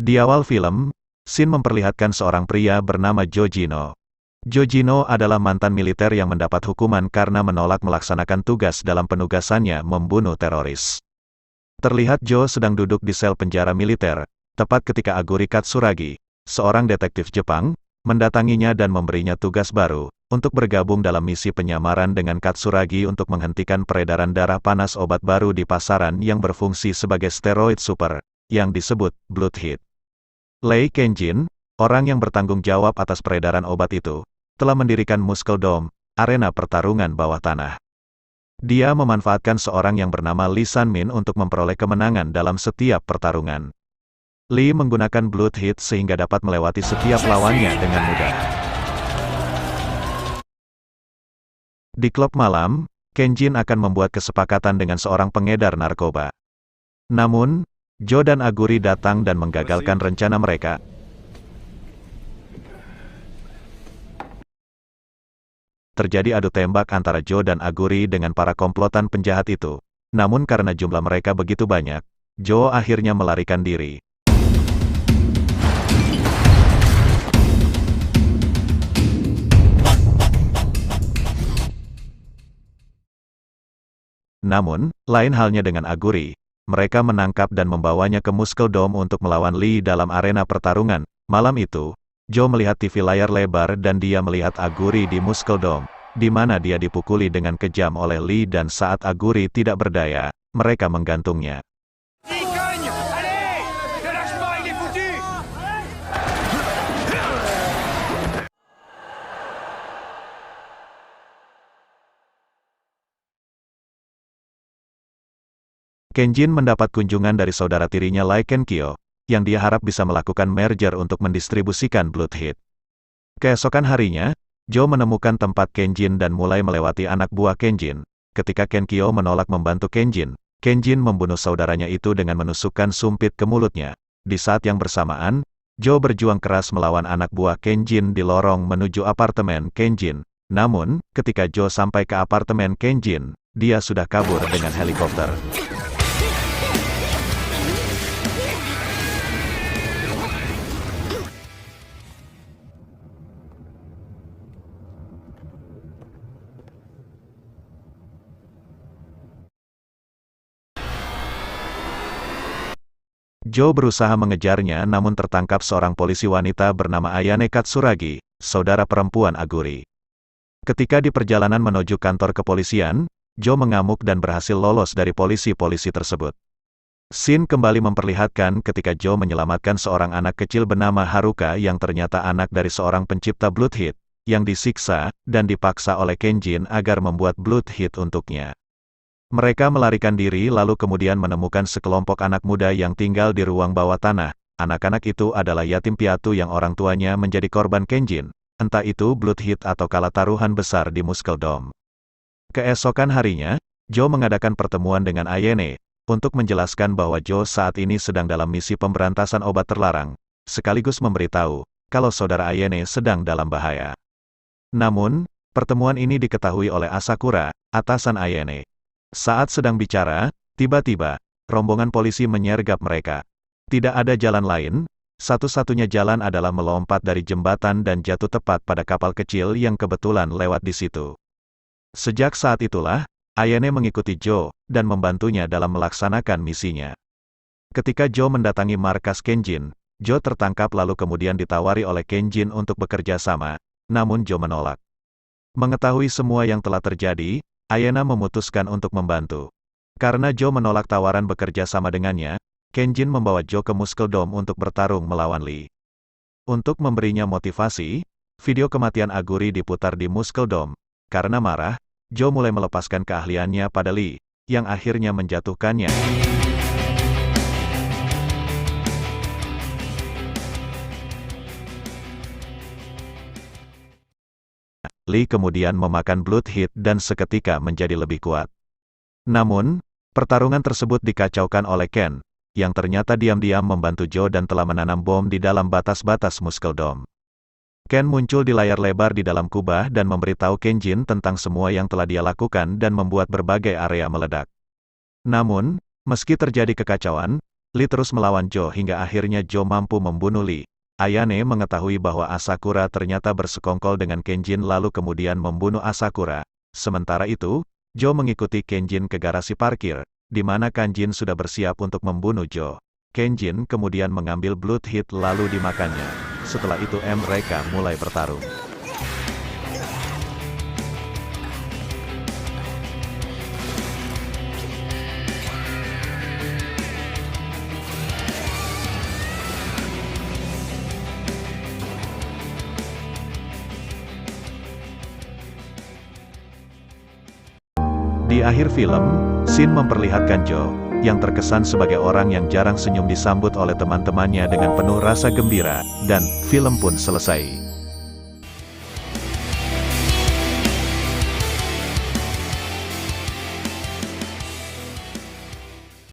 Di awal film, scene memperlihatkan seorang pria bernama Jojino. Jojino adalah mantan militer yang mendapat hukuman karena menolak melaksanakan tugas dalam penugasannya membunuh teroris. Terlihat Jo sedang duduk di sel penjara militer, tepat ketika Aguri Katsuragi, seorang detektif Jepang, mendatanginya dan memberinya tugas baru, untuk bergabung dalam misi penyamaran dengan Katsuragi untuk menghentikan peredaran darah panas obat baru di pasaran yang berfungsi sebagai steroid super, yang disebut Blood Heat. Lei Kenjin, orang yang bertanggung jawab atas peredaran obat itu, telah mendirikan Muscle Dome, arena pertarungan bawah tanah. Dia memanfaatkan seorang yang bernama Lee Sanmin untuk memperoleh kemenangan dalam setiap pertarungan. Lee menggunakan Blood Heat sehingga dapat melewati setiap lawannya dengan mudah. Di klub malam, Kenjin akan membuat kesepakatan dengan seorang pengedar narkoba. Namun, Jo dan Aguri datang dan menggagalkan rencana mereka. Terjadi adu tembak antara Jo dan Aguri dengan para komplotan penjahat itu. Namun karena jumlah mereka begitu banyak, Jo akhirnya melarikan diri. Namun, lain halnya dengan Aguri. Mereka menangkap dan membawanya ke Muscle Dome untuk melawan Lee dalam arena pertarungan. Malam itu, Jo melihat TV layar lebar dan dia melihat Aguri di Muscle Dome, di mana dia dipukuli dengan kejam oleh Lee dan saat Aguri tidak berdaya, mereka menggantungnya. Kenjin mendapat kunjungan dari saudara tirinya Lai Kenkyo, yang dia harap bisa melakukan merger untuk mendistribusikan Blood Heat. Keesokan harinya, Jo menemukan tempat Kenjin dan mulai melewati anak buah Kenjin. Ketika Kenkyo menolak membantu Kenjin, Kenjin membunuh saudaranya itu dengan menusukkan sumpit ke mulutnya. Di saat yang bersamaan, Jo berjuang keras melawan anak buah Kenjin di lorong menuju apartemen Kenjin. Namun, ketika Jo sampai ke apartemen Kenjin, dia sudah kabur dengan helikopter. Jo berusaha mengejarnya namun tertangkap seorang polisi wanita bernama Ayane Katsuragi, saudara perempuan Aguri. Ketika di perjalanan menuju kantor kepolisian, Jo mengamuk dan berhasil lolos dari polisi-polisi tersebut. Scene kembali memperlihatkan ketika Jo menyelamatkan seorang anak kecil bernama Haruka yang ternyata anak dari seorang pencipta Blood Heat, yang disiksa dan dipaksa oleh Kenjin agar membuat Blood Heat untuknya. Mereka melarikan diri lalu kemudian menemukan sekelompok anak muda yang tinggal di ruang bawah tanah. Anak-anak itu adalah yatim piatu yang orang tuanya menjadi korban Kenjin, entah itu Blood Heat atau kala taruhan besar di Muscle Dome. Keesokan harinya, Jo mengadakan pertemuan dengan Ayane, untuk menjelaskan bahwa Jo saat ini sedang dalam misi pemberantasan obat terlarang, sekaligus memberitahu, kalau saudara Ayane sedang dalam bahaya. Namun, pertemuan ini diketahui oleh Asakura, atasan Ayane. Saat sedang bicara, tiba-tiba, rombongan polisi menyergap mereka. Tidak ada jalan lain, satu-satunya jalan adalah melompat dari jembatan dan jatuh tepat pada kapal kecil yang kebetulan lewat di situ. Sejak saat itulah, Ayane mengikuti Jo, dan membantunya dalam melaksanakan misinya. Ketika Jo mendatangi markas Kenjin, Jo tertangkap lalu kemudian ditawari oleh Kenjin untuk bekerja sama, namun Jo menolak. Mengetahui semua yang telah terjadi, Ayane memutuskan untuk membantu. Karena Jo menolak tawaran bekerja sama dengannya, Kenjin membawa Jo ke Muscle Dome untuk bertarung melawan Lee. Untuk memberinya motivasi, video kematian Aguri diputar di Muscle Dome. Karena marah, Jo mulai melepaskan keahliannya pada Lee, yang akhirnya menjatuhkannya. Lee kemudian memakan Blood Heat dan seketika menjadi lebih kuat. Namun, pertarungan tersebut dikacaukan oleh Ken, yang ternyata diam-diam membantu Jo dan telah menanam bom di dalam batas-batas Muscle Dome. Ken muncul di layar lebar di dalam kubah dan memberitahu Kenjin tentang semua yang telah dia lakukan dan membuat berbagai area meledak. Namun, meski terjadi kekacauan, Lee terus melawan Joe hingga akhirnya Joe mampu membunuh Lee. Ayane mengetahui bahwa Asakura ternyata bersekongkol dengan Kenjin lalu kemudian membunuh Asakura. Sementara itu, Joe mengikuti Kenjin ke garasi parkir, di mana Kenjin sudah bersiap untuk membunuh Joe. Kenjin kemudian mengambil Blood Hit lalu dimakannya. Setelah itu mereka mulai bertarung. Di akhir film, scene memperlihatkan Joe, yang terkesan sebagai orang yang jarang senyum disambut oleh teman-temannya dengan penuh rasa gembira, dan film pun selesai.